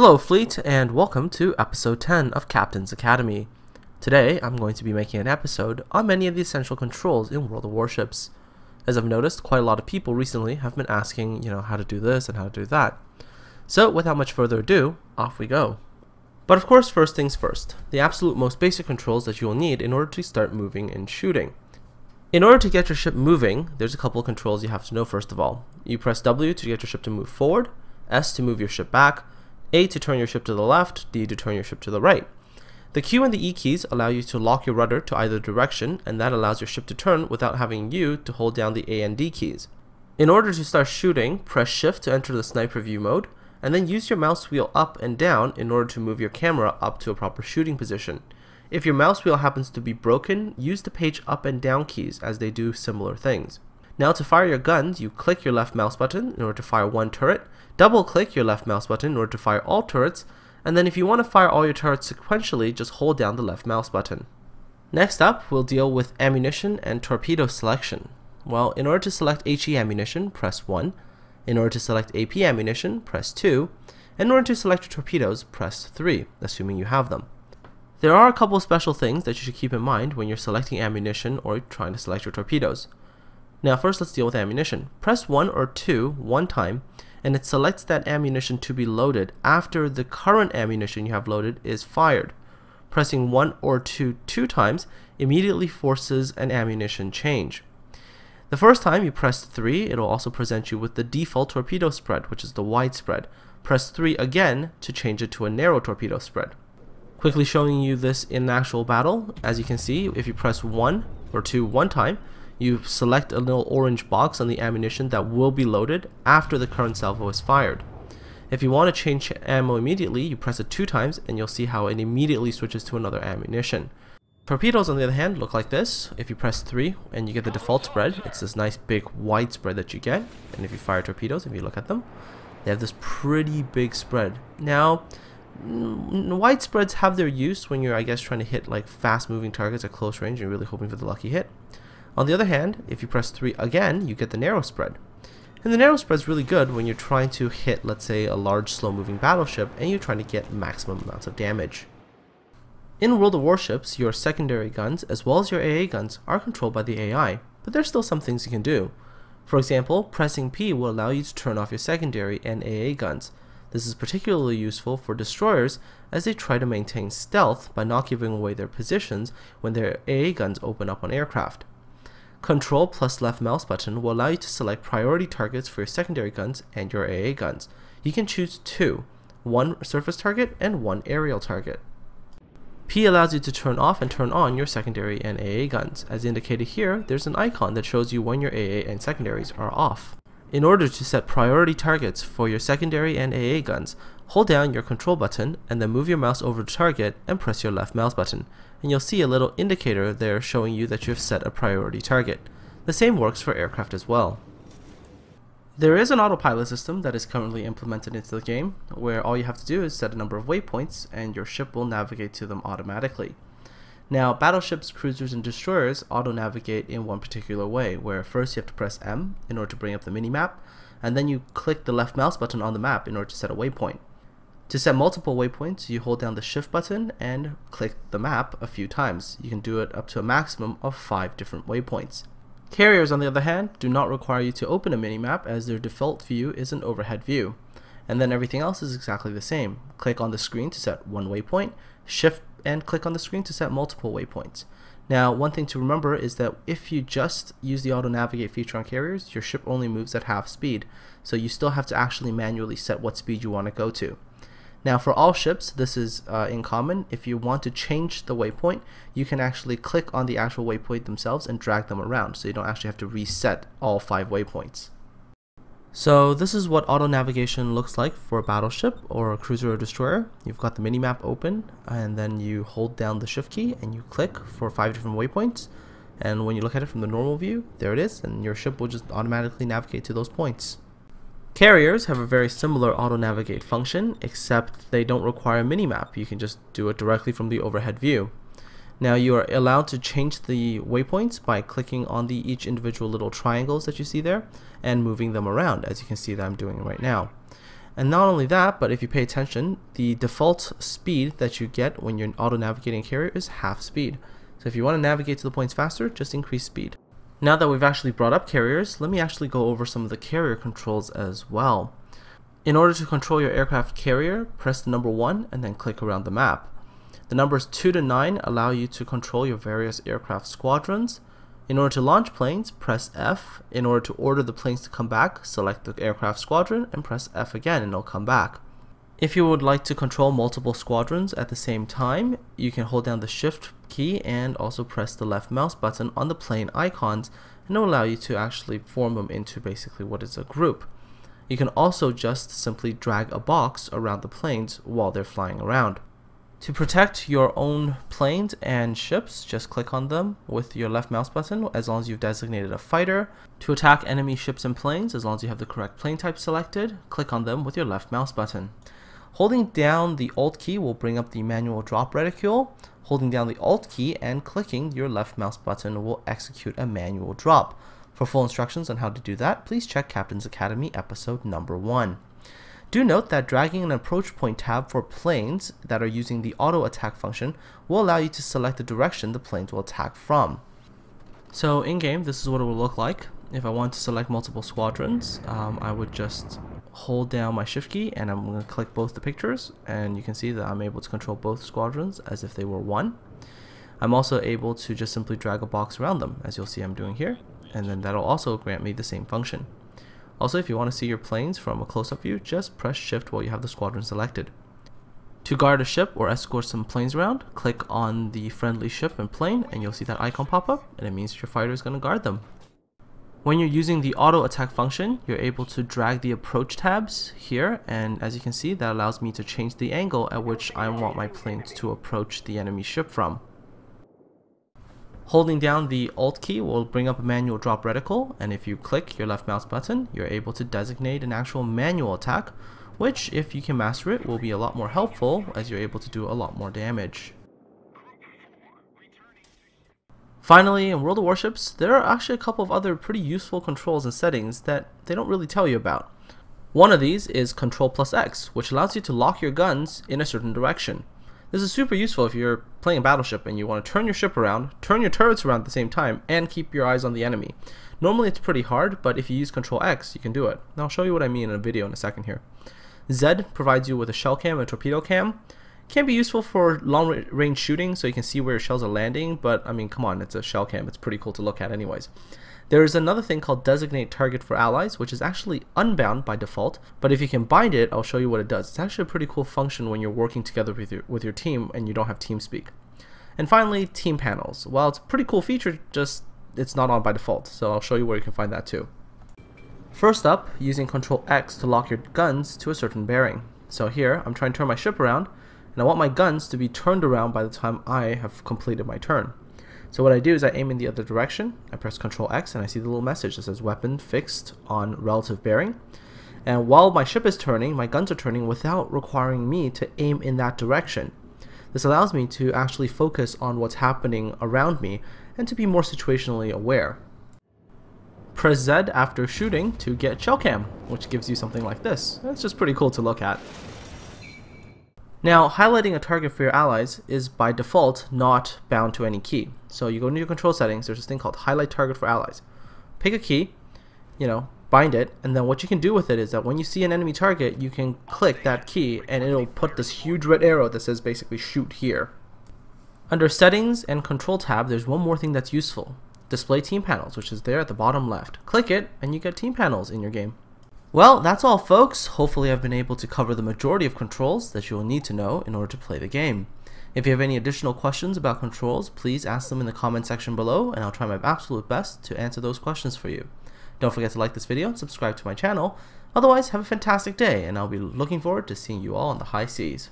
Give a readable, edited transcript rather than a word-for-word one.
Hello Fleet, and welcome to episode 10 of Captain's Academy. Today I'm going to be making an episode on many of the essential controls in World of Warships. As I've noticed, quite a lot of people recently have been asking, how to do this and how to do that. So without much further ado, off we go. But of course, first things first, the absolute most basic controls that you will need in order to start moving and shooting. In order to get your ship moving, there's a couple of controls you have to know first of all. You press W to get your ship to move forward, S to move your ship back, A to turn your ship to the left, D to turn your ship to the right. The Q and the E keys allow you to lock your rudder to either direction, and that allows your ship to turn without having you to hold down the A and D keys. In order to start shooting, press Shift to enter the sniper view mode, and then use your mouse wheel up and down in order to move your camera up to a proper shooting position. If your mouse wheel happens to be broken, use the page up and down keys as they do similar things. Now to fire your guns, you click your left mouse button in order to fire one turret, double click your left mouse button in order to fire all turrets, and then if you want to fire all your turrets sequentially, just hold down the left mouse button. Next up, we'll deal with ammunition and torpedo selection. Well, in order to select HE ammunition, press 1. In order to select AP ammunition, press 2. And in order to select your torpedoes, press 3, assuming you have them. There are a couple of special things that you should keep in mind when you're selecting ammunition or trying to select your torpedoes. Now first, let's deal with ammunition. Press 1 or 2 one time, and it selects that ammunition to be loaded after the current ammunition you have loaded is fired. Pressing 1 or 2 times immediately forces an ammunition change. The first time you press 3, it will also present you with the default torpedo spread, which is the wide spread. Press 3 again to change it to a narrow torpedo spread. Quickly showing you this in actual battle, as you can see, if you press 1 or 2 one time, you select a little orange box on the ammunition that will be loaded after the current salvo is fired. If you want to change ammo immediately, you press it 2 times and you'll see how it immediately switches to another ammunition. Torpedoes, on the other hand, look like this. If you press 3 and you get the default spread, it's this nice big wide spread that you get. And if you fire torpedoes, if you look at them, they have this pretty big spread. Now, wide spreads have their use when you're, trying to hit like fast moving targets at close range and you're really hoping for the lucky hit. On the other hand, if you press 3 again, you get the narrow spread. And the narrow spread is really good when you're trying to hit, let's say, a large slow-moving battleship and you're trying to get maximum amounts of damage. In World of Warships, your secondary guns as well as your AA guns are controlled by the AI, but there's still some things you can do. For example, pressing P will allow you to turn off your secondary and AA guns. This is particularly useful for destroyers as they try to maintain stealth by not giving away their positions when their AA guns open up on aircraft. Control plus left mouse button will allow you to select priority targets for your secondary guns and your AA guns. You can choose 2, one surface target and one aerial target. P allows you to turn off and turn on your secondary and AA guns. As indicated here, there's an icon that shows you when your AA and secondaries are off. In order to set priority targets for your secondary and AA guns, hold down your control button and then move your mouse over the target and press your left mouse button. And you'll see a little indicator there showing you that you have set a priority target. The same works for aircraft as well. There is an autopilot system that is currently implemented into the game, where all you have to do is set a number of waypoints and your ship will navigate to them automatically. Now, battleships, cruisers, and destroyers auto-navigate in one particular way, where first you have to press M in order to bring up the minimap, and then you click the left mouse button on the map in order to set a waypoint. To set multiple waypoints, you hold down the Shift button and click the map a few times. You can do it up to a maximum of 5 different waypoints. Carriers, on the other hand, do not require you to open a minimap as their default view is an overhead view. And then everything else is exactly the same. Click on the screen to set one waypoint, Shift and click on the screen to set multiple waypoints. Now, one thing to remember is that if you just use the auto navigate feature on carriers, your ship only moves at half speed, so you still have to actually manually set what speed you want to go to. Now for all ships, this is in common. If you want to change the waypoint, you can actually click on the actual waypoint themselves and drag them around, so you don't actually have to reset all 5 waypoints. So this is what auto navigation looks like for a battleship or a cruiser or destroyer. You've got the minimap open and then you hold down the Shift key and you click for 5 different waypoints, and when you look at it from the normal view, there it is, and your ship will just automatically navigate to those points. Carriers have a very similar auto-navigate function, except they don't require a minimap. You can just do it directly from the overhead view. Now you are allowed to change the waypoints by clicking on each individual little triangles that you see there and moving them around, as you can see that I'm doing right now. And not only that, but if you pay attention, the default speed that you get when you're auto-navigating a carrier is half speed. So if you want to navigate to the points faster, just increase speed. Now that we've actually brought up carriers, let me actually go over some of the carrier controls as well. In order to control your aircraft carrier, press the number 1 and then click around the map. The numbers 2 to 9 allow you to control your various aircraft squadrons. In order to launch planes, press F. In order to order the planes to come back, select the aircraft squadron and press F again and it'll come back. If you would like to control multiple squadrons at the same time, you can hold down the Shift key and also press the left mouse button on the plane icons, and it will allow you to actually form them into basically what is a group. You can also just simply drag a box around the planes while they're flying around. To protect your own planes and ships, just click on them with your left mouse button as long as you've designated a fighter. To attack enemy ships and planes, as long as you have the correct plane type selected, click on them with your left mouse button. Holding down the Alt key will bring up the manual drop reticule. Holding down the Alt key and clicking your left mouse button will execute a manual drop. For full instructions on how to do that, please check Captain's Academy episode number 1. Do note that dragging an approach point tab for planes that are using the auto attack function will allow you to select the direction the planes will attack from. So in game, this is what it will look like. If I want to select multiple squadrons, I would just hold down my shift key and I'm going to click both the pictures, and you can see that I'm able to control both squadrons as if they were one. I'm also able to just simply drag a box around them, as you'll see I'm doing here, and then that'll also grant me the same function. Also, if you want to see your planes from a close-up view, just press shift while you have the squadron selected. To guard a ship or escort some planes around, click on the friendly ship and plane and you'll see that icon pop up, and it means your fighter is going to guard them. When you're using the auto attack function, you're able to drag the approach tabs here, and as you can see, that allows me to change the angle at which I want my planes to approach the enemy ship from. Holding down the Alt key will bring up a manual drop reticle, and if you click your left mouse button, you're able to designate an actual manual attack, which, if you can master it, will be a lot more helpful as you're able to do a lot more damage. Finally, in World of Warships, there are actually a couple of other pretty useful controls and settings that they don't really tell you about. One of these is Control plus X, which allows you to lock your guns in a certain direction. This is super useful if you're playing a battleship and you want to turn your ship around, turn your turrets around at the same time, and keep your eyes on the enemy. Normally it's pretty hard, but if you use Control X, you can do it. And I'll show you what I mean in a video in a second here. Z provides you with a shell cam and a torpedo cam. Can be useful for long range shooting so you can see where your shells are landing, but I mean, come on, it's a shell cam. It's pretty cool to look at anyways. There's another thing called Designate Target for Allies, which is actually unbound by default, but if you can bind it, I'll show you what it does. It's actually a pretty cool function when you're working together with your team and you don't have TeamSpeak. And finally, Team Panels. Well, it's a pretty cool feature, just it's not on by default, so I'll show you where you can find that too. First up, using Control X to lock your guns to a certain bearing. So here, I'm trying to turn my ship around, and I want my guns to be turned around by the time I have completed my turn. So what I do is I aim in the other direction, I press Control X, and I see the little message that says weapon fixed on relative bearing. And while my ship is turning, my guns are turning without requiring me to aim in that direction. This allows me to actually focus on what's happening around me and to be more situationally aware. Press Z after shooting to get shell cam, which gives you something like this. It's just pretty cool to look at. Now, highlighting a target for your allies is by default not bound to any key. So you go into your control settings, there's this thing called Highlight Target for Allies. Pick a key, bind it, and then what you can do with it is that when you see an enemy target, you can click that key and it'll put this huge red arrow that says basically shoot here. Under Settings and Control tab, there's one more thing that's useful. Display Team Panels, which is there at the bottom left. Click it and you get Team Panels in your game. Well, that's all folks. Hopefully I've been able to cover the majority of controls that you'll need to know in order to play the game. If you have any additional questions about controls, please ask them in the comment section below and I'll try my absolute best to answer those questions for you. Don't forget to like this video and subscribe to my channel. Otherwise, have a fantastic day and I'll be looking forward to seeing you all on the high seas.